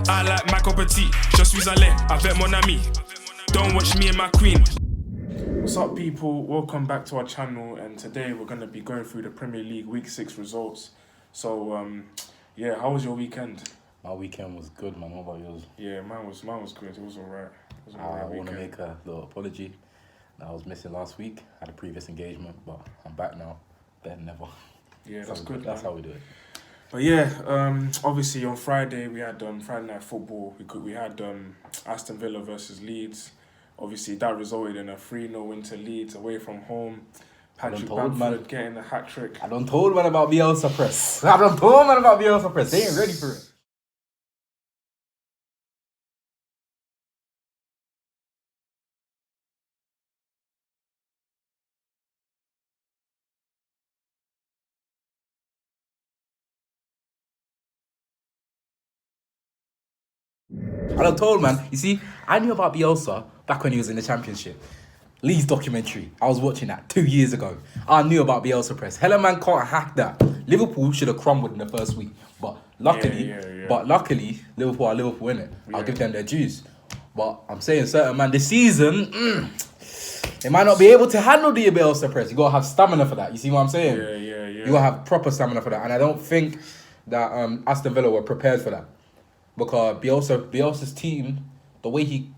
I like my cup of tea. Je suis allé avec mon ami. Don't watch me and my queen. What's up, people? Welcome back to our channel, and today we're going to be going through the Premier League Week 6 results. So, how was your weekend? My weekend was good, man. What about yours? Yeah, mine was good. It was alright. I want to make a little apology. I was missing last week. Had a previous engagement, but I'm back now. Better than never. Yeah, that's good. That's how we do it. But yeah, obviously on Friday we had Friday night football. We had Aston Villa versus Leeds. Obviously that resulted in a 3-0 win to Leeds away from home. Patrick Bamford getting a hat trick. I done told man about Bielsa press. They ain't ready for it. I done told, man. You see, I knew about Bielsa back when he was in the Championship. Leeds documentary. I was watching that 2 years ago. I knew about Bielsa press. Hella man can't hack that. Liverpool should have crumbled in the first week. But luckily, Liverpool are Liverpool, innit? I'll give them their dues. But I'm saying certain man, this season, they might not be able to handle the Bielsa press. You got to have stamina for that. You see what I'm saying? Yeah. You got to have proper stamina for that. And I don't think that Aston Villa were prepared for that. Because Bielsa's team, the way he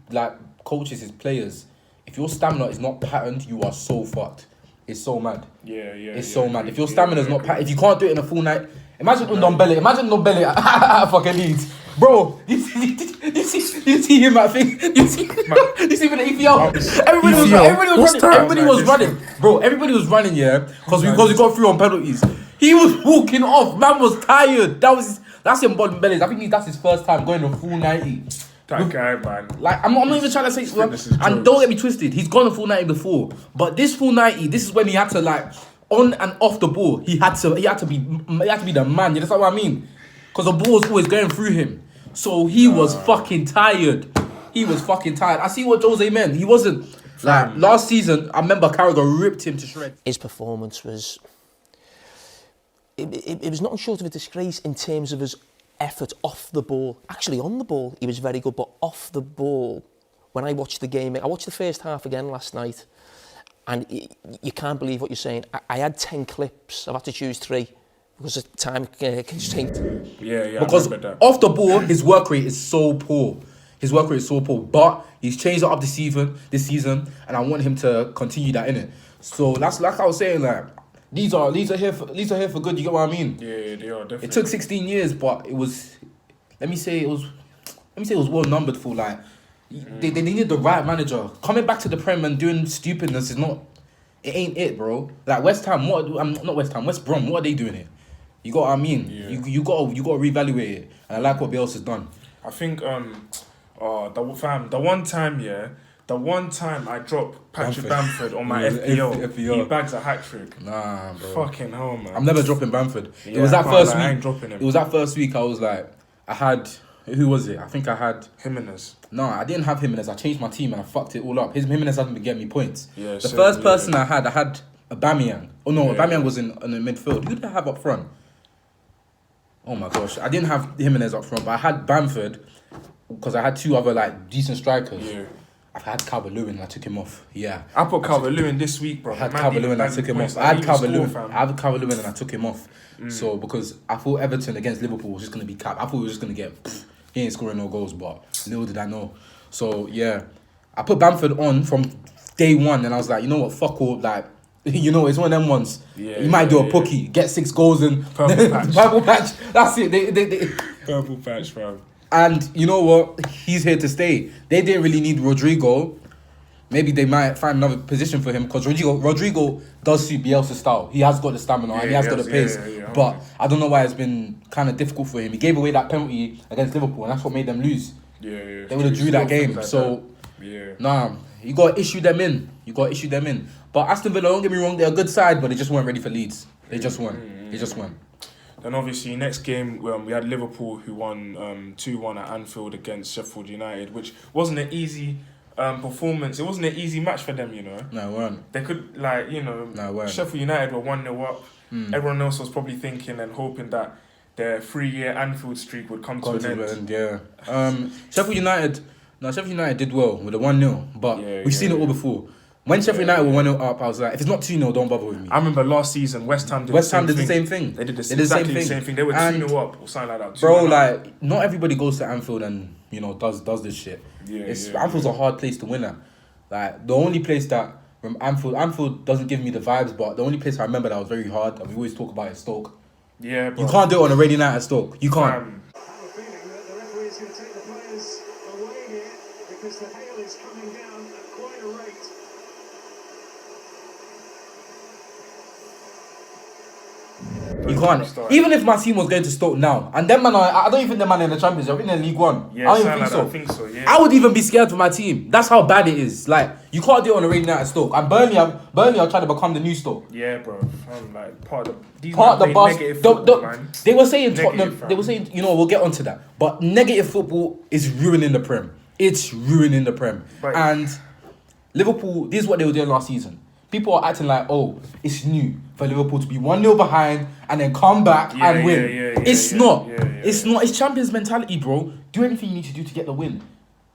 coaches his players, if your stamina is not patterned, you are so fucked. It's so mad. It's so mad. If your stamina is not patterned, if you can't do it in a full night, imagine Ndombele at fucking Leeds. Bro, you see him at thing? You see him in the EPL? Everybody was running. Bro, everybody was running, yeah, because we got through on penalties. He was walking off. Man was tired. That's him, Ndombele. I think that's his first time going a full 90. That guy, man. Like, I'm not even trying to say, and don't get me twisted, he's gone a full 90 before. But this full 90, this is when he had to, on and off the ball, he had to be the man. You know what I mean? Because the ball was always going through him. So he was fucking tired. I see what Jose meant. He wasn't, last season, I remember Carragher ripped him to shreds. His performance was, it was nothing short of a disgrace in terms of his effort off the ball. Actually, on the ball, he was very good, but off the ball, when I watched the game, I watched the first half again last night, and you can't believe what you're saying. I had 10 clips. I've had to choose 3 because of time constraint. Yeah. Because off the ball, his work rate is so poor. But he's changed it up this season, and I want him to continue that, innit? So that's like I was saying, These are here for good. You get what I mean? Yeah, they are definitely. It took 16 years, but it was. Let me say it was well numbered for They needed the right manager. Coming back to the Prem and doing stupidness is not. It ain't it, bro. Like West Ham, West Brom. What are they doing here? You got what I mean? Yeah. You got to reevaluate it. And I like what Bielsa's done. I think the one time I dropped Patrick Bamford on my FPL, he bags a hat trick. Nah, bro. Fucking hell, man. I'm never dropping Bamford. Yeah, it was that first week. I ain't dropping him. It was that first week. I was like, I had. Who was it? I think I had Jimenez. No, I didn't have Jimenez. I changed my team and I fucked it all up. Jimenez hasn't been getting me points. Yeah, the first person I had Aubameyang. Oh no, Aubameyang was in the midfield. Who did I have up front? Oh my gosh, I didn't have Jimenez up front, but I had Bamford because I had 2 other decent strikers. Yeah. I had Calvert-Lewin and I took him off. Yeah. I put Calvert-Lewin this week, bro. I had Calvert-Lewin and I took him off. I had Calvert-Lewin and I took him off. So, because I thought Everton against Liverpool was just going to be capped. I thought we were just going to get... he ain't scoring no goals, but little did I know. So, yeah. I put Bamford on from day 1 and I was like, you know what, fuck all, it's one of them ones. Yeah, you might do a pookie, get 6 goals and... Purple patch. Purple patch. That's it. Purple patch, fam. And you know what? He's here to stay. They didn't really need Rodrigo. Maybe they might find another position for him because Rodrigo does suit Bielsa's style. He has got the stamina and he has got the pace. But I don't know why it's been kind of difficult for him. He gave away that penalty against Liverpool and that's what made them lose. Yeah. They would have drew that game. You got to issue them in. But Aston Villa, don't get me wrong, they're a good side, but they just weren't ready for Leeds. They just weren't. Then obviously next game we had Liverpool who won 2-1 at Anfield against Sheffield United, which wasn't an easy performance. It wasn't an easy match for them, you know. No, it weren't. They could Sheffield United were 1-0 up. Everyone else was probably thinking and hoping that their 3-year Anfield streak would come to an end. Yeah. Sheffield United did well with a 1-0, but we've seen it all before. When Sheffield United were 1-0 up, I was like, if it's not 2-0, don't bother with me. I remember last season, West Ham did the same thing. They did exactly the same thing. They were 2-0 up or something like that. Bro, like, not everybody goes to Anfield and, does this shit. Anfield's a hard place to win at. Like, the only place that, from Anfield doesn't give me the vibes, but the only place I remember that was very hard, and we always talk about it, is Stoke. Yeah, bro. You can't do it on a rainy night at Stoke. You can't. I have a feeling that the referee is going to take the players away here because the hail is coming down at quite a rate. You can't. Even if my team was going to Stoke now, and them man, I don't even think them man in the Championship. I think they're League One. Yeah, I don't even I think so. Yeah. I would even be scared for my team. That's how bad it is. Like, you can't do it on a rainy night at Stoke. And Burnley are trying to become the new Stoke. Yeah, bro. I'm like part of the bus. Man. They were saying Negative, Tottenham. fam. They were saying, we'll get onto that. But negative football is ruining the Prem. It's ruining the Prem. Right. And Liverpool, this is what they were doing last season. People are acting like, it's new for Liverpool to be 1-0 behind and then come back and win. It's not. It's not. It's champions mentality, bro. Do anything you need to do to get the win.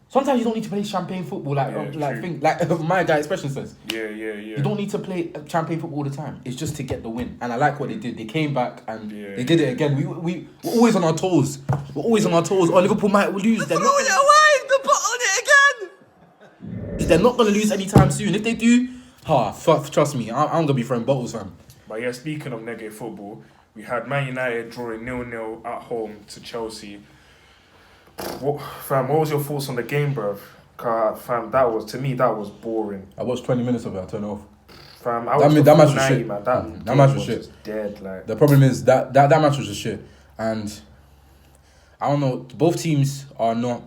Sometimes you don't need to play champagne football like my guy expression says. Yeah. You don't need to play champagne football all the time. It's just to get the win. And I like what they did. They came back and they did it again. We're always on our toes. We're always on our toes. Oh, Liverpool might lose. They're not going to lose anytime soon. If they do, trust me, I'm going to be throwing bottles, fam. But yeah, speaking of negative football, we had Man United drawing 0-0 at home to Chelsea. What was your thoughts on the game, bruv? Fam, that was boring. I watched 20 minutes of it, I turned it off. Fam, that match was shit. Man. That match was shit. Just dead, like. The problem is that match was just shit. And I don't know, both teams are not...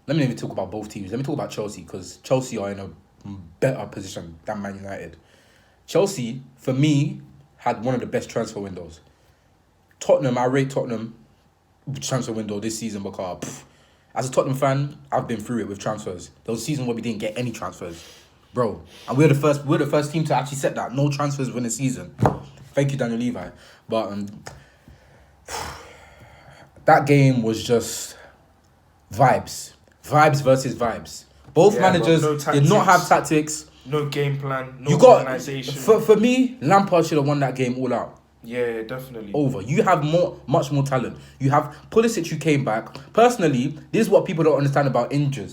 Let me not even talk about both teams. Let me talk about Chelsea, because Chelsea are in a better position than Man United. Chelsea, for me, had one of the best transfer windows. Tottenham, I rate Tottenham transfer window this season because as a Tottenham fan, I've been through it with transfers. There was a season where we didn't get any transfers, bro, and we're the first team to actually set that no transfers within the season. Thank you, Daniel Levi. But that game was just vibes versus vibes. Both managers did not have tactics. No game plan, no organisation. For me, Lampard should have won that game all out. Yeah, definitely. Over. You have much more talent. You have Pulisic who came back. Personally, this is what people don't understand about injury.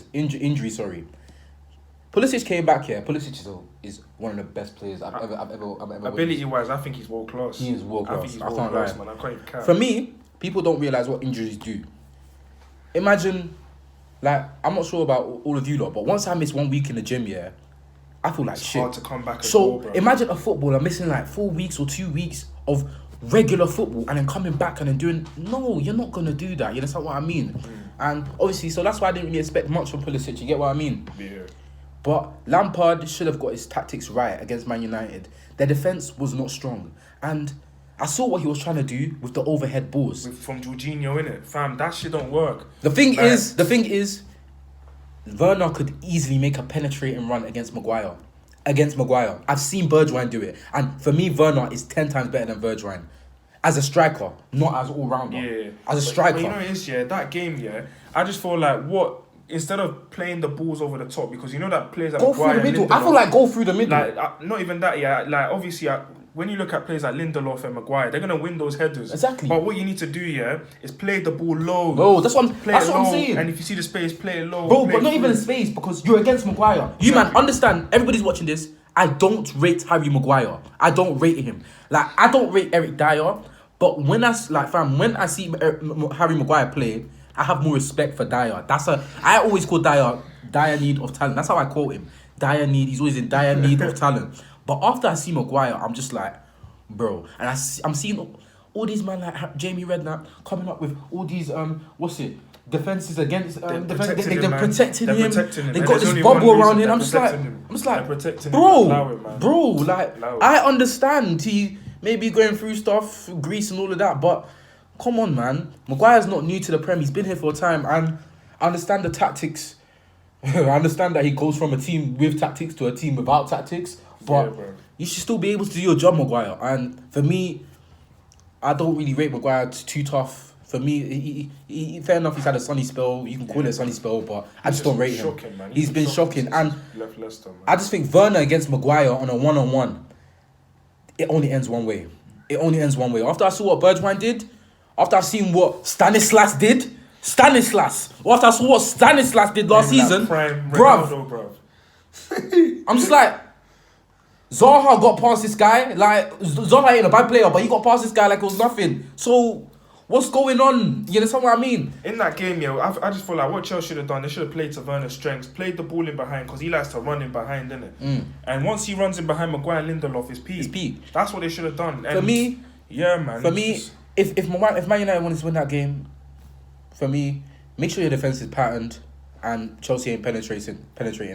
Pulisic came back here. Pulisic is one of the best players I've ever Ability-wise, I think he's world class. He is world class. I think he's world class, man. I can't even count. For me, people don't realise what injuries do. Imagine, I'm not sure about all of you lot, but once I miss 1 week in the gym, I feel like it's shit. Hard to come back. So imagine a footballer missing 4 weeks or 2 weeks of regular football and then coming back and then doing. No, you're not gonna do that. You understand what I mean? And obviously, so that's why I didn't really expect much from Pulisic. You get what I mean? Yeah. But Lampard should have got his tactics right against Man United. Their defense was not strong, and I saw what he was trying to do with the overhead balls from Jorginho, innit? Fam, that shit don't work. The thing is, Werner could easily make a penetrating run against Maguire. I've seen Bergwijn do it. And for me, Werner is 10 times better than Bergwijn. As a striker, not as all-rounder. Yeah. As a striker. But you know what it is, that game, I just feel like instead of playing the balls over the top, because you know that players like go Maguire through the middle. Lindelof, I feel like go through the middle. Not even that, obviously, when you look at players like Lindelof and Maguire, they're going to win those headers. Exactly. But what you need to do, is play the ball low. No, that's what I'm saying. And if you see the space, play it low. Bro, but not even in space, because you're against Maguire. You, man, understand, everybody's watching this. I don't rate Harry Maguire. I don't rate him. I don't rate Eric Dyer. But when I see Harry Maguire play, I have more respect for Dyer. I always call Dyer need of talent. That's how I quote him. He's always in dire need of talent. But after I see Maguire, I'm just like, bro. And I'm seeing all these men like Jamie Redknapp coming up with all these defenses against they're protecting him. They got this bubble around him. I'm just like, bro. I understand he may be going through stuff, Greece and all of that, but come on, man. Maguire's not new to the Prem. He's been here for a time, and I understand the tactics. I understand that he goes from a team with tactics to a team without tactics, but you should still be able to do your job, Maguire. And for me, I don't really rate Maguire too tough. For me, he fair enough. He's had a sunny spell. You can call it a sunny spell, but I just don't rate him. Man. He's been shocking, and left Leicester, man. I just think Werner against Maguire on a 1-on-1, it only ends one way. It only ends one way. After I saw what Bergwijn did, after I've seen what Stanislas did, after I saw what Stanislas did last season, bruv. I'm just like, Zaha got past this guy. Like, Zaha ain't a bad player, but he got past this guy like it was nothing. So, what's going on? You understand what I mean? In that game, I just feel like what Chelsea should have done, they should have played to Werner's strengths, played the ball in behind, because he likes to run in behind, innit? And once he runs in behind Maguire and Lindelof, it's peak. That's what they should have done. And for me, man. For me, if Man United wanted to win that game, for me, make sure your defence is patterned and Chelsea ain't penetrating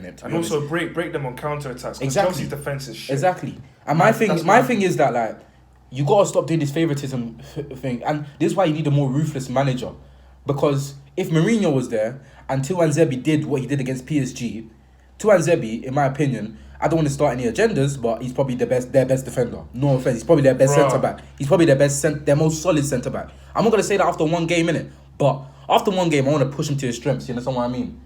it. And also break them on counter-attacks, because exactly. Chelsea's defence is shit. Exactly. And my thing is that, like, you gotta stop doing this favoritism thing, and this is why you need a more ruthless manager. Because if Mourinho was there and Tuanzebe did what he did against PSG, Tuanzebe, in my opinion, I don't want to start any agendas, but he's probably their best defender. No offense, he's probably their best centre back. He's probably their most solid centre back. I'm not gonna say that after one game, innit? But after one game, I want to push him to his strengths. You understand what I mean?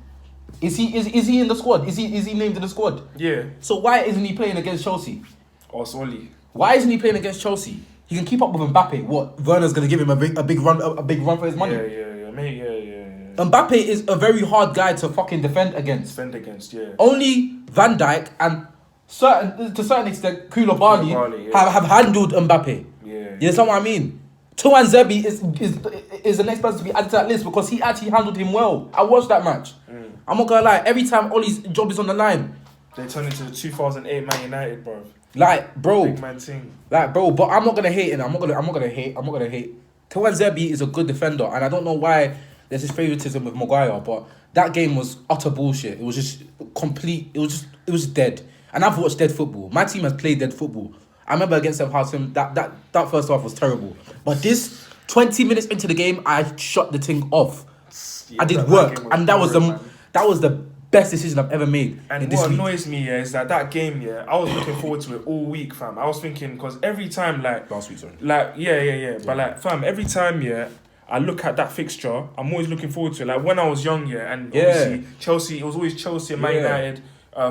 Is he in the squad? Is he named in the squad? Yeah. So why isn't he playing against Chelsea? Or Solly? Why isn't he playing against Chelsea? He can keep up with Mbappe. What? Werner's gonna give him a big run for his money. Yeah, mate. Yeah. Mbappe is a very hard guy to fucking defend against. Yeah. Only Van Dijk and to a certain extent Koulibaly have handled Mbappe. Yeah. You understand what I mean? Tuanzebe is the next person to be added to that list because he actually handled him well. I watched that match. I'm not gonna lie. Every time Ollie's job is on the line, they turn into the 2008 Man United, bro. Like, bro. Big man team. Like, bro. But I'm not gonna hate it. I'm not gonna hate. Tuanzebe is a good defender, and I don't know why there's this favoritism with Maguire, but that game was utter bullshit. It was just complete. It was just dead. And I've watched dead football. My team has played dead football. I remember against Southampton, that first half was terrible. But this 20 minutes into the game, I shut the thing off. Yeah, I did work, and that was the best decision I've ever made. And what annoys me is that game, I was looking forward to it all week, fam. I was thinking, because every time, like last week, sorry. Like, yeah. But like, fam, every time, I look at that fixture, I'm always looking forward to it. Like when I was young, and obviously Chelsea, it was always Chelsea and Man United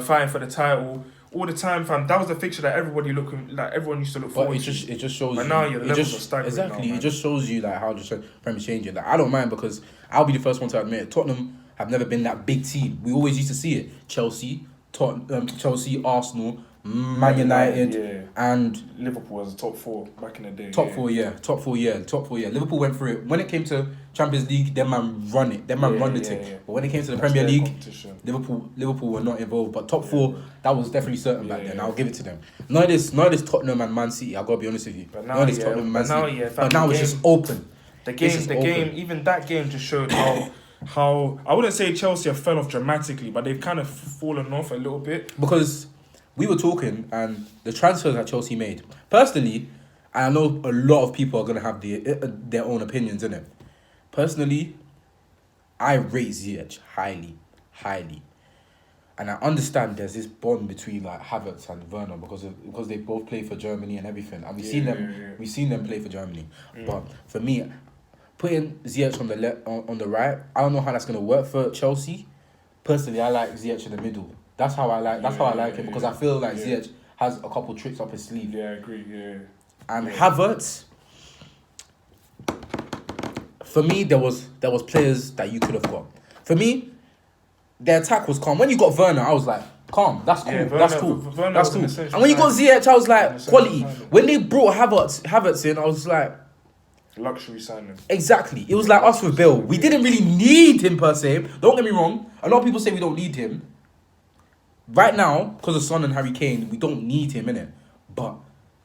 fighting for the title. All the time, fam. That was the fixture that everyone used to look forward to. It just shows. But now, the levels are staggering. Exactly, now, it just shows you like how the Premier changing. Like I don't mind because I'll be the first one to admit it. Tottenham have never been that big team. We always used to see it. Chelsea, Arsenal, Man United, and Liverpool was the top four back in the day. Top four. Liverpool went through it. When it came to Champions League, them man run it. Them man run the thing. Yeah. But when it came to the Premier League, Liverpool were not involved. But top four, that was definitely certain back then. I'll give it to them. Not this Tottenham and Man City. I gotta be honest with you. But now, Tottenham and Man City. But now it's just open. The game, even that game just showed how I wouldn't say Chelsea have fell off dramatically, but they've kind of fallen off a little bit because we were talking and the transfers that Chelsea made. Personally, I know a lot of people are gonna have their own opinions in it. Personally, I rate Ziyech highly, and I understand there's this bond between like Havertz and Werner because they both play for Germany and everything, and we've seen them play for Germany. But for me, putting Ziyech on the left, on the right, I don't know how that's gonna work for Chelsea. Personally, I like Ziyech in the middle. That's how I like him because I feel like Ziyech has a couple tricks up his sleeve. Yeah, I agree. Yeah. And Havertz, for me, there was players that you could have got. For me, the attack was calm. When you got Werner, I was like, calm. That's cool. That's cool. That's cool. And when you got Ziyech, I was like, quality. When they brought Havertz in, I was like, luxury signing. Exactly. It was like us with Bill. We didn't really need him per se. Don't get me wrong. A lot of people say we don't need him. Right now, because of Son and Harry Kane, we don't need him, innit? But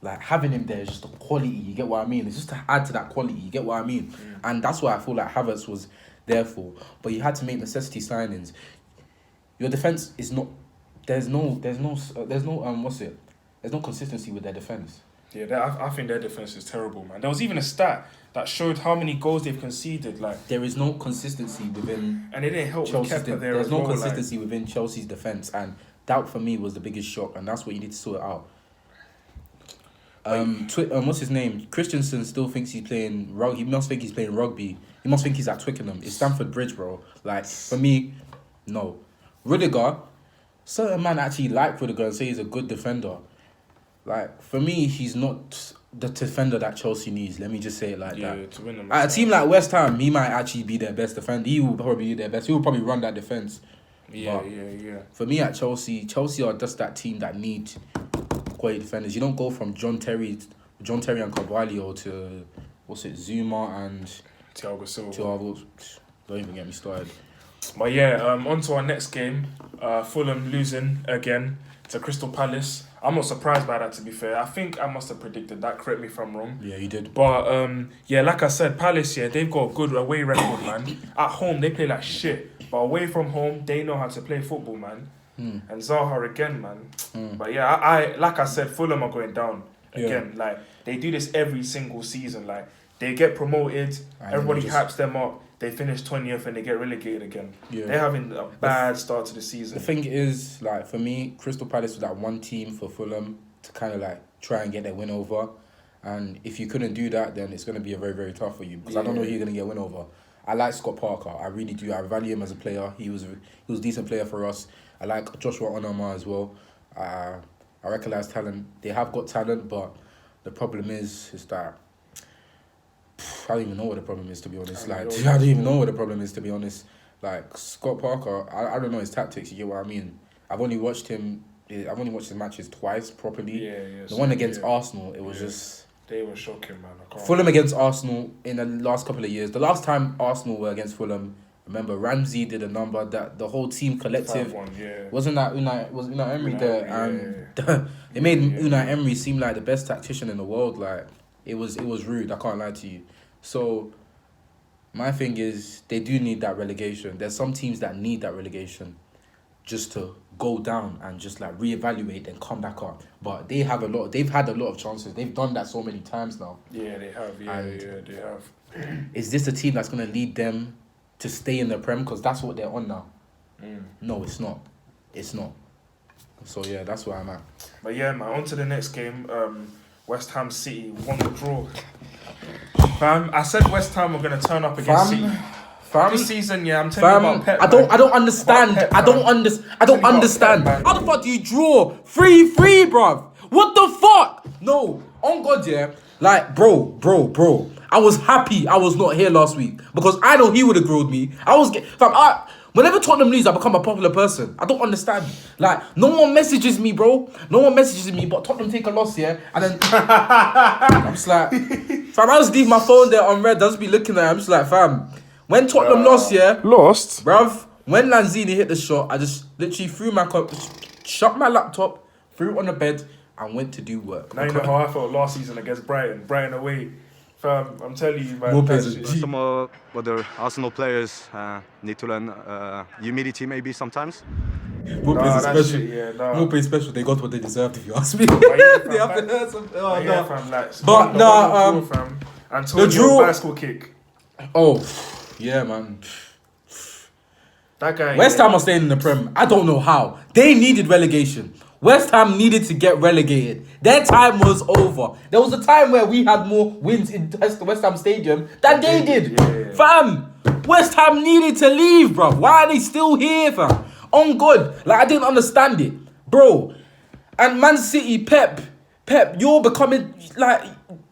like having him there is just a quality. You get what I mean? It's just to add to that quality. You get what I mean? And that's what I feel like Havertz was there for. But you had to make necessity signings. Your defense is not. There's no consistency with their defense. Yeah, I think their defense is terrible, man. There was even a stat that showed how many goals they've conceded. Like there is no consistency within, and it didn't help Chelsea's Kepa there. There's as no well, consistency within Chelsea's defense, and that for me was the biggest shock, and that's what you need to sort out. What's his name? Christensen still thinks he's playing rugby. He must think he's playing rugby. He must think he's at Twickenham. It's Stamford Bridge, bro. Like, for me, no. Rudiger, certain man actually like Rudiger and say he's a good defender. Like, for me, he's not the defender that Chelsea needs. Let me just say it like that. To win them. At a team like West Ham, he might actually be their best defender. He will probably be their best. He will probably run that defence. Yeah. For me at Chelsea are just that team that need quality defenders. You don't go from John Terry and Carvalho to Zuma and Thiago Silva. Don't even get me started. But yeah, on to our next game. Fulham losing again to Crystal Palace. I'm not surprised by that, to be fair. I think I must have predicted that. Correct me if I'm wrong. Yeah, you did. But yeah, like I said, Palace, they've got a good away record, man. At home, they play like shit. But away from home, they know how to play football, man. And Zaha again, man. But yeah, I like I said, Fulham are going down again. Like, they do this every single season. Like, they get promoted, everybody hypes them up. They finish 20th and they get relegated again. Yeah. They're having a bad start to the season. The thing is, like, for me, Crystal Palace was that one team for Fulham to kind of like try and get their win over. And if you couldn't do that, then it's going to be a very, very tough for you. Because I don't know who you're going to get a win over. I like Scott Parker. I really do. I value him as a player. He was a decent player for us. I like Joshua Onoma as well. I recognise talent. They have got talent, but the problem is that I don't even know what the problem is, to be honest. I don't even know what the problem is, to be honest. Like, Scott Parker, I don't know his tactics, you get what I mean? I've only watched his matches twice properly. The one against Arsenal, it was just... They were shocking, man. Fulham against Arsenal in the last couple of years. The last time Arsenal were against Fulham, remember, Ramsey did a number that the whole team collective... 5-1, Wasn't that Unai Emery there? And they made Unai Emery seem like the best tactician in the world. Like, it was rude, I can't lie to you. So, my thing is, they do need that relegation. There's some teams that need that relegation just to go down and just like reevaluate and come back up. But they've had a lot of chances. They've done that so many times now. Yeah, they have. They have. Is this a team that's going to lead them to stay in the Prem? Because that's what they're on now. No, it's not. It's not. So, yeah, that's where I'm at. But yeah, man, on to the next game. West Ham City won the draw. Fam, I said West Ham were going to turn up against City. This season, I'm telling you about Pep. I don't understand. I don't understand. How the fuck do you draw 3-3, bruv? What the fuck? No, on God, yeah. Like, bro. I was happy I was not here last week because I know he would have grilled me. Whenever Tottenham lose, I become a popular person. I don't understand. Like, no one messages me, bro. No one messages me, but Tottenham take a loss, yeah? And then I'm just like, fam, I just leave my phone there on red. I just be looking at it. I'm just like, fam, when Tottenham lost, yeah? Lost? Bruv, when Lanzini hit the shot, I just literally shut my laptop, threw it on the bed, and went to do work. Now you know how I felt last season against Brighton. Brighton away. Fam, I'm telling you, man. Some other Arsenal players need to learn humility maybe sometimes. Mope's special. Mope's special. They got what they deserved, if you ask me. They haven't heard some. But no, Antonio the draw bicycle kick. Oh, yeah, man. That guy. West Ham are staying in the Prem. I don't know how. They needed relegation. West Ham needed to get relegated. Their time was over. There was a time where we had more wins in West Ham Stadium than they did. Yeah. Fam, West Ham needed to leave, bruv. Why are they still here, fam? On God. Like, I didn't understand it. Bro. And Man City, Pep, you're becoming, like,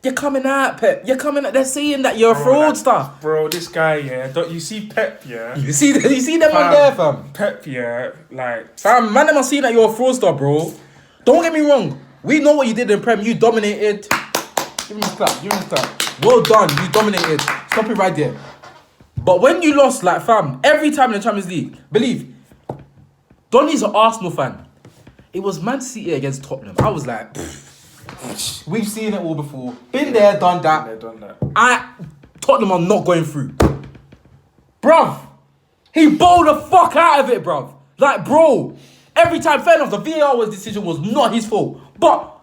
you're coming out, Pep. You're coming out. They're saying that you're a fraudster. Bro, this guy, Don't you see Pep, You see them on there, fam? Pep, like... Fam, man, them are seeing that you're a fraudster, bro. Don't get me wrong. We know what you did in Prem. You dominated. Give me this clap. Well done. You dominated. Stop it right there. But when you lost, like, fam, every time in the Champions League, believe, Donny's an Arsenal fan. It was Man City against Tottenham. I was like... We've seen it all before. Been there, done that. Tottenham are not going through. Bruv. He bowled the fuck out of it, bruv. Like, bro. Every time, fair enough, the VAR decision was not his fault. But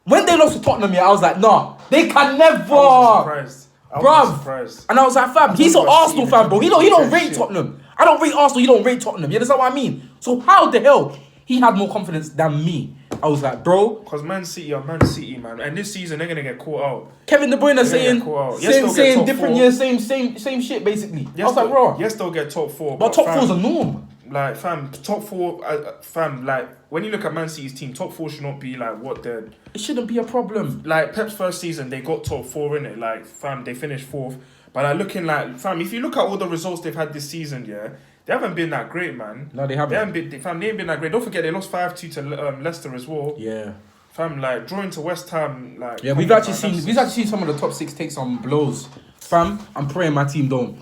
when they lost to Tottenham, I was like, nah. They can never. I was surprised. And I was like, fam, he's an Arsenal fan, bro. He don't rate Tottenham. I don't rate Arsenal, he don't rate Tottenham. You understand what I mean? So how the hell he had more confidence than me? I was like, bro. Because Man City are Man City, man. And this season, they're going to get caught out. Kevin De Bruyne saying different years, same shit, basically. Yes, I was like, bro. Yes, they'll get top 4. But top 4's a norm. Like, fam, top 4, fam, like, when you look at Man City's team, top 4 should not be, like, what they're... It shouldn't be a problem. Like, Pep's first season, they got top 4 in it. Like, fam, they finished 4th. But, like, looking like... Fam, if you look at all the results they've had this season, yeah, they haven't been that great, man. No, they haven't. They ain't been that great. Don't forget, they lost 5-2 to Leicester as well. Yeah. Fam, like, drawing to West Ham, like... Yeah, we've actually seen some of the top 6 take some blows. Fam, I'm praying my team don't.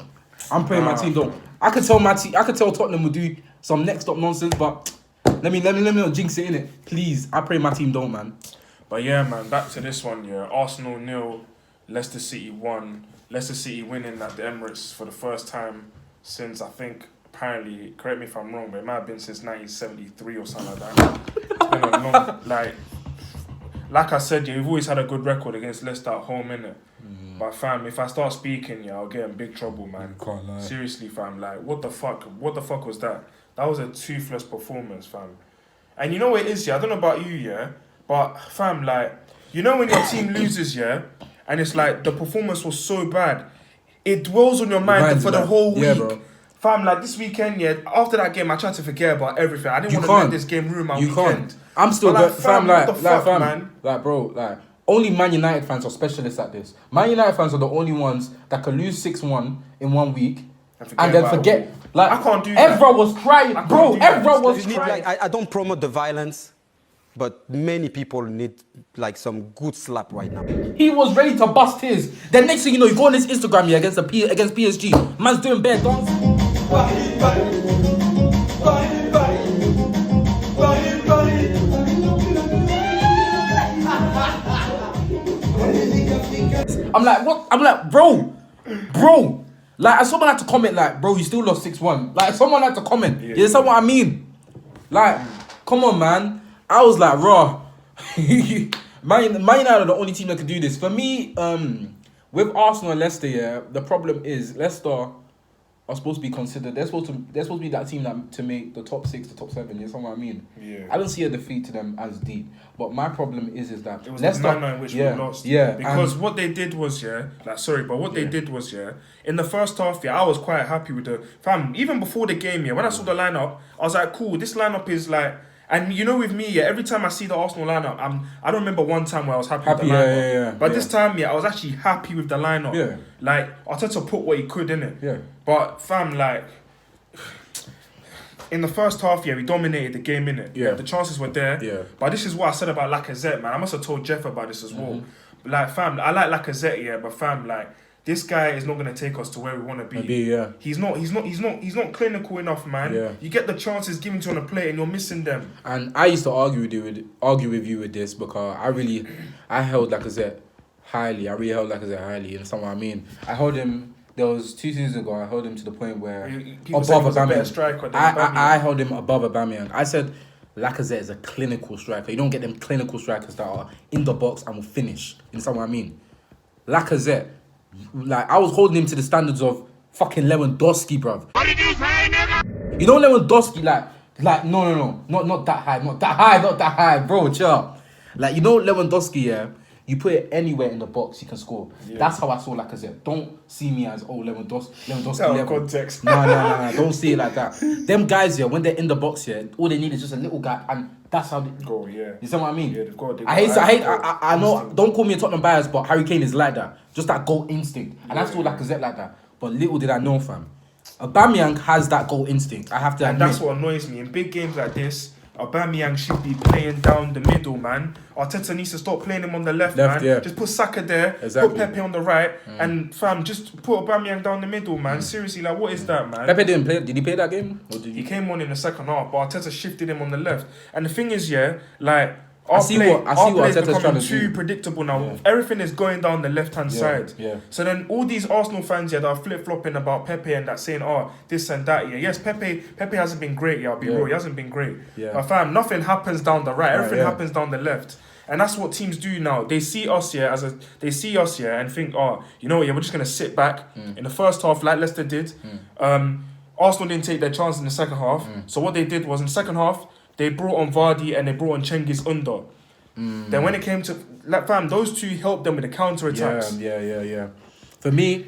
My team don't. I could tell Tottenham will do some next up nonsense, but let me not jinx it, innit? Please, I pray my team don't, man. But yeah, man, back to this one, yeah. Arsenal 0, Leicester City 1. Leicester City winning at the Emirates for the first time since, I think, apparently, correct me if I'm wrong, but it might have been since 1973 or something like that. It's been a long, like I said, yeah, we've always had a good record against Leicester at home, innit? But fam, if I start speaking, yeah, I'll get in big trouble, man. You can't lie. Seriously, fam, like, what the fuck was that? That was a toothless performance, fam. And you know what it is, yeah? I don't know about you, yeah? But, fam, like, you know when your team loses, yeah? And it's like, the performance was so bad. It dwells on your mind for the whole week. Yeah, bro. Fam, like, this weekend, yeah, after that game, I tried to forget about everything. I didn't want to let this game ruin my weekend. Can't. I'm still, but, like, man? Like, bro, like... Only Man United fans are specialists at this. Man United fans are the only ones that can lose 6-1 in 1 week and then forget. Like, I can't do that. Evra was crying, bro. Evra was crying. I don't promote the violence, but many people need like some good slap right now. He was ready to bust his. Then next thing you know, you go on his Instagram here against PSG. Man's doing bare dance. I'm like, what? I'm like, bro. Like, someone had to comment, like, bro, you still lost 6-1. Like, someone had to comment. You understand what I mean? Like, come on, man. I was like, raw. Man United are the only team that can do this. For me, with Arsenal and Leicester, yeah, the problem is Leicester are supposed to be considered. They're supposed to be that team that to make the top 6, the top 7. You know what I mean? Yeah. I don't see a defeat to them as deep. But my problem is that it was Leicester, the 9-9 which we lost. Yeah. Because what they did was, they did was, in the first half, I was quite happy with the fam. Even before the game, when I saw the lineup, I was like, cool. This lineup is like. And you know, with me, every time I see the Arsenal lineup, I don't remember one time where I was happy with the lineup. But this time, I was actually happy with the lineup. Yeah. Like, Arteta put what he could in it. Yeah. But, fam, like, in the first half, we dominated the game, innit? Yeah. The chances were there. Yeah. But this is what I said about Lacazette, man. I must have told Jeff about this as well. Like, fam, I like Lacazette, but fam, like, this guy is not going to take us to where we want to be. He's not clinical enough, man. Yeah. You get the chances given to you on a plate and you're missing them. And I used to argue with you with this because I held Lacazette highly. I really held Lacazette highly. You know what I mean? I held him. There was 2 seasons ago. I held him to the point where above Aubameyang. I held him above Aubameyang. I said Lacazette is a clinical striker. You don't get them clinical strikers that are in the box and will finish. You know what I mean? Lacazette. Like, I was holding him to the standards of fucking Lewandowski, bruv. What did you say, nigga? You know Lewandowski, like, no, not that high, bro, chill. Like, you know Lewandowski, you put it anywhere in the box, you can score. Yeah. That's how I saw Lacazette. Don't see me as, Lewandowski level. Context. No, don't see it like that. Them guys, when they're in the box, all they need is just a little guy, and that's how they go, yeah. You see what I mean? Yeah, they've got I know, don't call me a Tottenham bias, but Harry Kane is like that. Just that goal instinct. And I saw Lacazette like that. But little did I know, fam. Aubameyang has that goal instinct, I have to admit. And that's what annoys me. In big games like this, Aubameyang should be playing down the middle, man. Arteta needs to stop playing him on the left, man. Yeah. Just put Saka there, put Pepe on the right, and fam, just put Aubameyang down the middle, man. Seriously, like, what is that, man? Pepe didn't play. Did he play that game? He came on in the second half, but Arteta shifted him on the left. And the thing is, like, I see what Arteta's trying to do. Too predictable now. Yeah. Everything is going down the left-hand side. Yeah. So then all these Arsenal fans that are flip-flopping about Pepe and that saying, this and that. Yeah. Yes, Pepe hasn't been great. I'll be real. He hasn't been great. Yeah. But fam, nothing happens down the right. Everything happens down the left. And that's what teams do now. They see us and think, you know what? Yeah, we're just gonna sit back in the first half, like Leicester did. Arsenal didn't take their chance in the second half. So what they did was in the second half, they brought on Vardy and they brought on Cengiz Under. Then when it came to like fam, those two helped them with the counter attacks. Yeah. For me,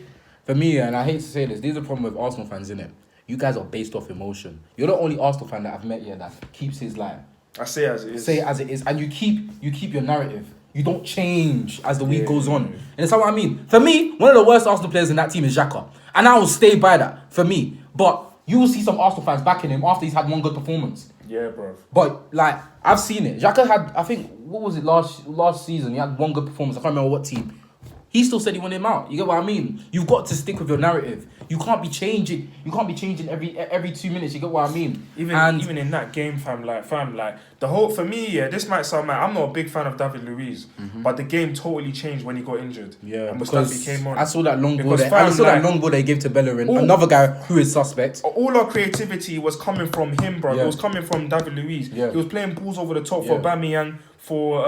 and I hate to say this, there's a problem with Arsenal fans, innit? You guys are based off emotion. You're the only Arsenal fan that I've met here that keeps his like. I say it as it is. Say it as it is, and you keep your narrative. You don't change as the week goes on. And that's what I mean. For me, one of the worst Arsenal players in that team is Xhaka, and I will stay by that for me. But you will see some Arsenal fans backing him after he's had one good performance. Yeah, bro. But like I've seen it. Xhaka had, I think, what was it last season? He had one good performance. I can't remember what team. He still said he wanted him out. You get what I mean? You've got to stick with your narrative. You can't be changing. You can't be changing every 2 minutes. You get what I mean? Even in that game, fam, the whole, for me, yeah, this might sound mad. I'm not a big fan of David Luiz, but the game totally changed when he got injured. Yeah, and because Mustafi came on. I saw that long ball. Fam, I saw that long ball they gave to Bellerin, another guy who is suspect. All our creativity was coming from him, bro. Yeah. It was coming from David Luiz. Yeah. He was playing balls over the top for Aubameyang, for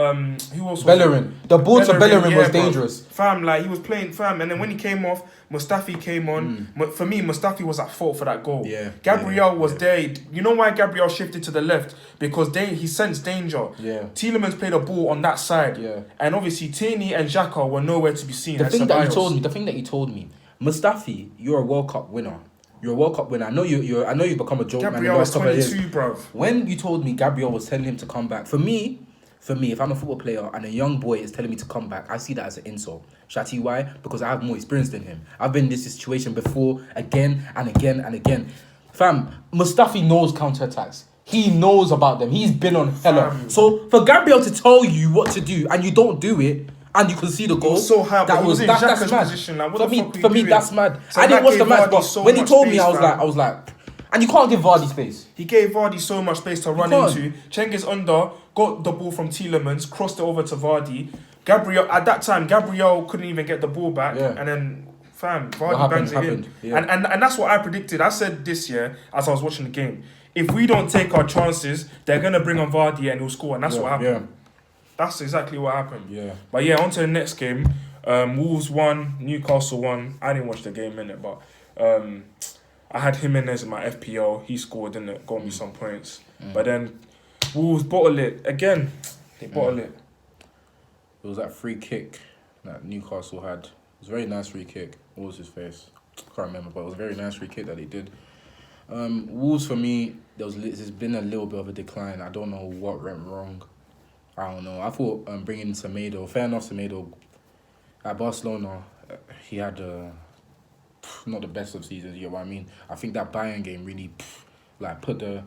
who else? Bellerin. The ball to Bellerin was bro. dangerous. Fam, like he was playing and then when he came off, Mustafi came on. For me, Mustafi was at fault for that goal. Yeah. Gabriel was there. You know why Gabriel shifted to the left? Because he sensed danger. Yeah. Tielemans played a ball on that side. Yeah. And obviously Tierney and Xhaka were nowhere to be seen. The thing that he told me, Mustafi, you're a World Cup winner. You're a World Cup winner. I know you've become a joke man. Gabriel was 22, bro. When you told me Gabriel was telling him to come back, for me, if I'm a football player and a young boy is telling me to come back, I see that as an insult. Shall I tell you why? Because I have more experience than him. I've been in this situation before, again and again and again. Fam, Mustafi knows counter-attacks. He knows about them. He's been on hella. So for Gabriel to tell you what to do and you don't do it, and you can see the goal. He was so high, that he was in that's Xhaka's mad. position. Like, what For me, that's mad. So I didn't watch the match, but so when he told me, space, I was like, and you can't give Vardy space. He gave Vardy so much space to run can't. into. Cengiz Under got the ball from Tielemans, crossed it over to Vardy. At that time, Gabriel couldn't even get the ball back, and then Vardy bangs it in. Yeah. And that's what I predicted. I said this year as I was watching the game, if we don't take our chances, they're gonna bring on Vardy and he'll score, and that's what happened. Yeah. That's exactly what happened. Yeah. But yeah, on to the next game. Wolves won, Newcastle won. I didn't watch the game, innit, but I had Jimenez in my FPL. He scored, innit, got me some points. But then Wolves bottle it again. They bottle it. It was that free kick that Newcastle had. It was a very nice free kick. What was his face? Can't remember, but it was a very nice free kick that they did. Wolves, for me, there's been a little bit of a decline. I don't know what went wrong. I don't know. I thought bringing Semedo, fair enough, Semedo, at Barcelona, he had not the best of seasons, you know what I mean? I think that Bayern game really put the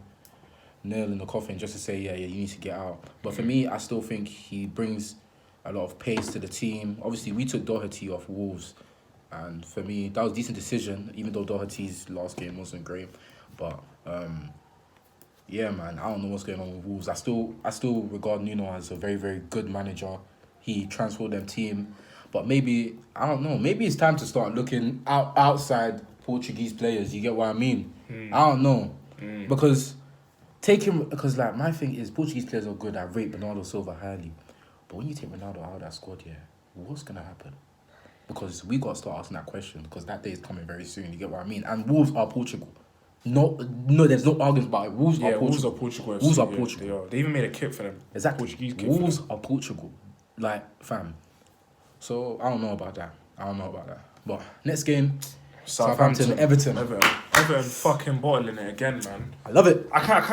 nail in the coffin just to say, yeah, you need to get out. But for me, I still think he brings a lot of pace to the team. Obviously, we took Doherty off Wolves, and for me, that was a decent decision, even though Doherty's last game wasn't great. But yeah, man, I don't know what's going on with Wolves. I still regard Nuno as a very, very good manager. He transformed their team. But maybe, I don't know, maybe it's time to start looking outside Portuguese players. You get what I mean? I don't know. Because my thing is, Portuguese players are good. I rate Bernardo Silva highly. But when you take Ronaldo out of that squad, yeah, what's going to happen? Because we got to start asking that question, because that day is coming very soon. You get what I mean? And Wolves are Portugal. No, there's no arguments about it. Wolves are Portugal. Wolves are Portugal. They even made a kit for them. Exactly. Portuguese kit. Wolves are Portugal. Fam. So, I don't know about that. But next game, Southampton, Everton. Everton fucking bottling it again, man. I love it. I can't,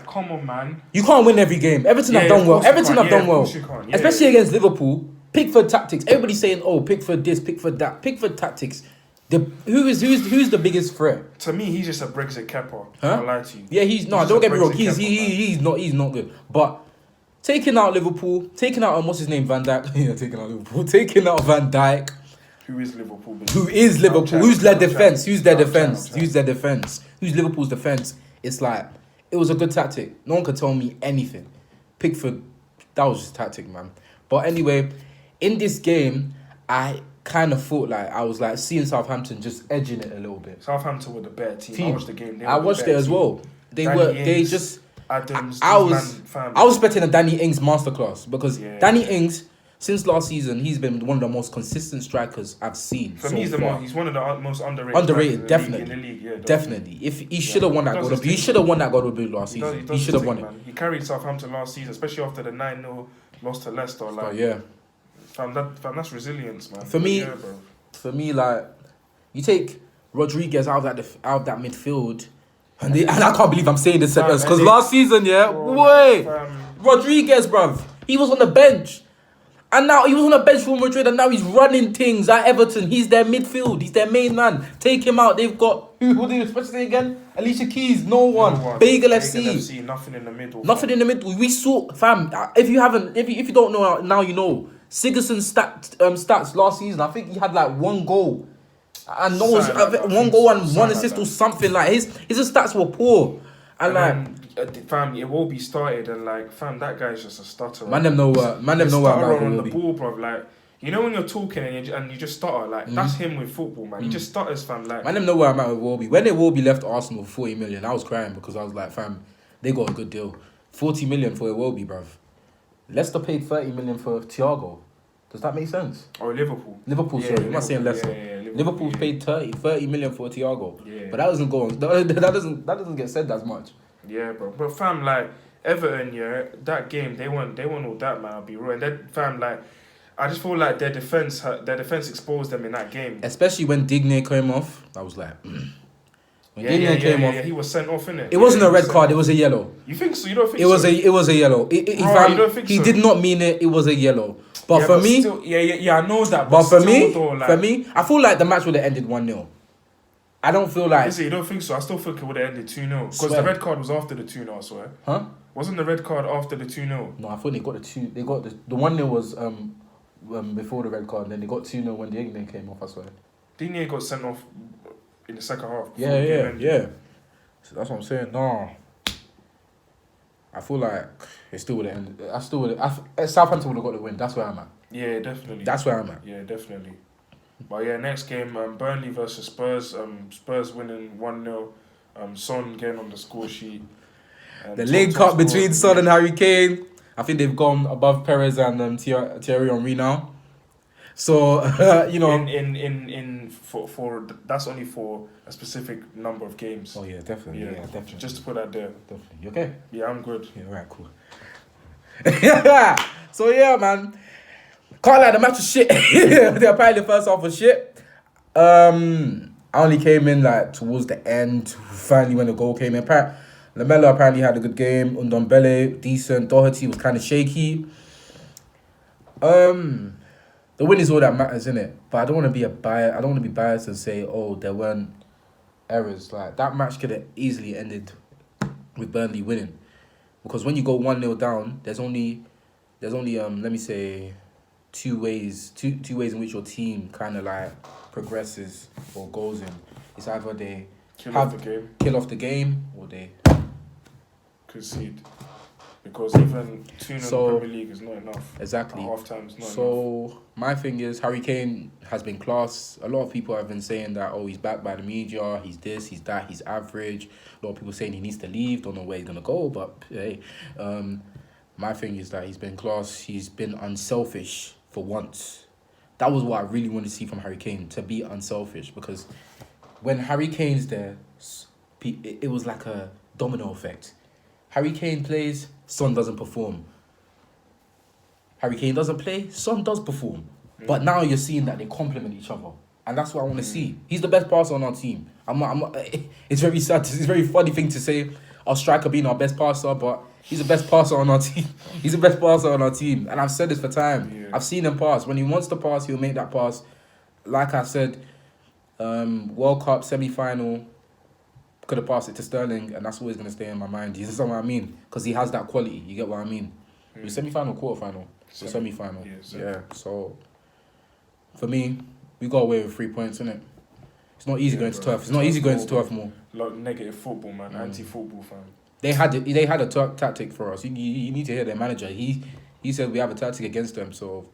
come on, man. You can't win every game. Everton have done well. Especially against Liverpool. Pickford tactics. Everybody's saying, oh, Pickford this, Pickford that. Pickford tactics. Who's the biggest threat? To me, he's just a Brexit Kepa. Huh? I'll lie to you. Yeah, don't get me wrong. He's not good. But taking out Liverpool, taking out what's his name, Van Dijk. Yeah, taking out Liverpool, taking out Van Dijk. Who is Liverpool? Who's their defense? Who's Liverpool's defense? It's like, it was a good tactic. No one could tell me anything. Pickford, that was just tactic, man. But anyway, in this game, I kind of thought I was seeing Southampton just edging it a little bit. Southampton were the better team. I watched the game. I watched it as well. Adams, I was expecting a Danny Ings masterclass, because Danny Ings, Since last season, he's been one of the most consistent strikers I've seen. For so me, far. He's one of the most underrated. Underrated, strikers definitely. in the league. Yeah, definitely. If he should have won that goal, he should have won that goal last season. He should have won it. Man. He carried Southampton last season, especially after the 9-0 loss to Leicester. Like, yeah, fam, that's resilience, man. For me, bro. like, you take Rodriguez out of that midfield, and I can't believe I'm saying this sentence because last season, Rodriguez, bruv, he was on the bench. And now he was on the bench for Madrid, and now he's running things at Everton. He's their midfield. He's their main man. Take him out. They've got who did you say again? Alicia Keys. No one. Bagel FC. Nothing in the middle. Nothing in the middle. We saw, fam. If you don't know now, you know. Sigerson's stats last season. I think he had like 1 goal, and one goal and 1 assist or something. Like his stats were poor, and fam, it will be started, and like, fam, that guy's just a stutterer. Man, them know what about on the ball, bro. Like, you know when you're talking and you just stutter, like that's him with football, man. He just stutters, fam. Like, man, them know where I'm at with Wolby. When Wolby left Arsenal for 40 million, I was crying because I was like, fam, they got a good deal. 40 million for Wolby, bruv. Leicester paid 30 million for Thiago. Does that make sense? Or Liverpool? Sorry, I'm not saying Leicester. Liverpool's paid 30 million for Thiago. Yeah. But that doesn't go on. That doesn't get said as much. Yeah, bro. But fam, like Everton, that game they won all that, man. I'll be real. And then, fam, like, I just feel like their defense exposed them in that game. Especially when Digne came off, I was like, When Digne came off, he was sent off, innit? It wasn't a red card. It was a yellow. You think so? You don't think so? It was a yellow. You don't think he did not mean it. It was a yellow. But for me, still, I know that. But for me, I feel like the match would have ended 1-0. I don't feel like. You don't think so? I still think it would have ended 2-0 because the red card was after the 2-0. I swear. Huh? Wasn't the red card after the 2-0? No, I thought they got the 2. They got the 1-0 was before the red card. And then they got 2-0 when the Digne came off. I swear. Digne got sent off in the second half. Yeah. So that's what I'm saying. No. I feel like it still would have ended. Southampton would have got the win. That's where I'm at. Yeah, definitely. That's where I'm at. Yeah, definitely. But yeah, next game, Burnley versus Spurs. Spurs winning 1-0. Son getting on the score sheet. The link up between Son and Harry Kane. I think they've gone above Perez and Thierry Henry now. So you know, for that's only for a specific number of games. Oh yeah, definitely. Yeah, definitely. Just to put that there. Definitely. You okay? Yeah, I'm good. Yeah, alright, cool. So yeah, man. Can't lie, the match was shit. Apparently the first half was shit. I only came in like towards the end. Finally, when the goal came in. Lamella apparently had a good game. Ndombele decent. Doherty was kind of shaky. The win is all that matters, innit? But I don't want to be I don't want to be biased and say, oh, there weren't errors. Like that match could have easily ended with Burnley winning, because when you go 1-0 down, there's only let me say two ways in which your team kind of like progresses or goes in. It's either they kill off the game or they concede. Because even 2-0 in the Premier League is not enough. Exactly. At half time is not enough. So my thing is, Harry Kane has been class. A lot of people have been saying that, oh, he's backed by the media, he's this, he's that, he's average. A lot of people saying he needs to leave, don't know where he's gonna go, but hey, my thing is that he's been class. He's been unselfish for once. That was what I really wanted to see from Harry Kane, to be unselfish, because when Harry Kane's there, it was like a domino effect. Harry Kane plays, Son doesn't perform. Harry Kane doesn't play, Son does perform. But now you're seeing that they complement each other. And that's what I want to see. He's the best passer on our team. I'm not, it's very sad. It's a very funny thing to say, our striker being our best passer, but he's the best passer on our team. He's the best passer on our team. And I've said this for time. Yeah. I've seen him pass. When he wants to pass, he'll make that pass. Like I said, World Cup semi-final, could have passed it to Sterling, and that's always going to stay in my mind. You understand what I mean? Because he has that quality. You get what I mean? It was semi-final, quarter-final. So semi-final. Yeah, so for me, we got away with 3 points, innit? It's not easy going to turf. It's not easy going to turf more. Like negative football, man. Anti-football, fam. They had a tactic for us. You need to hear their manager. He said we have a tactic against them, so...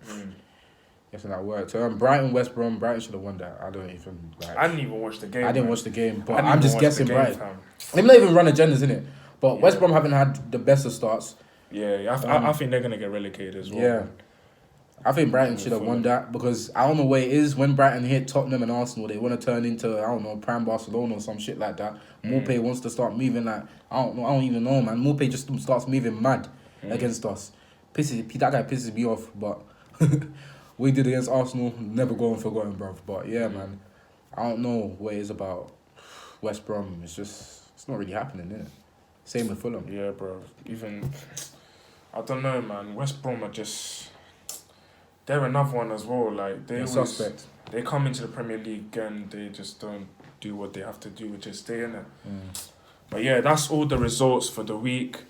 Yes, and that worked. Brighton, West Brom, Brighton should have won that. I didn't even watch the game. I didn't watch the game, but I'm just guessing Brighton. They've not even run agendas, innit? But West Brom haven't had the best of starts. Yeah, I think they're going to get relegated as well. Yeah. I think Brighton should have won that because I don't know what it is. When Brighton hit Tottenham and Arsenal, they want to turn into, I don't know, Prime Barcelona or some shit like that. Maupay wants to start moving like, I don't even know, man. Maupay just starts moving mad against us. That guy pisses me off, but what he did against Arsenal, never going forgotten, bruv. But yeah, man, I don't know what it is about West Brom. It's not really happening, innit? Same with Fulham. Yeah, bro. I don't know, man. West Brom are they're another one as well. Like they're suspect. They come into the Premier League and they just don't do what they have to do, which is stay in it. But yeah, that's all the results for the week.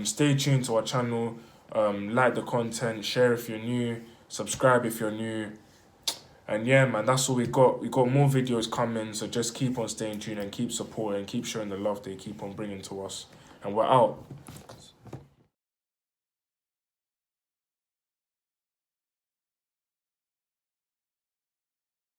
Stay tuned to our channel. Like the content, share if you're new, subscribe if you're new. And yeah, man, that's all we got. We got more videos coming, so just keep on staying tuned and keep supporting, keep showing the love they keep on bringing to us. And we're out.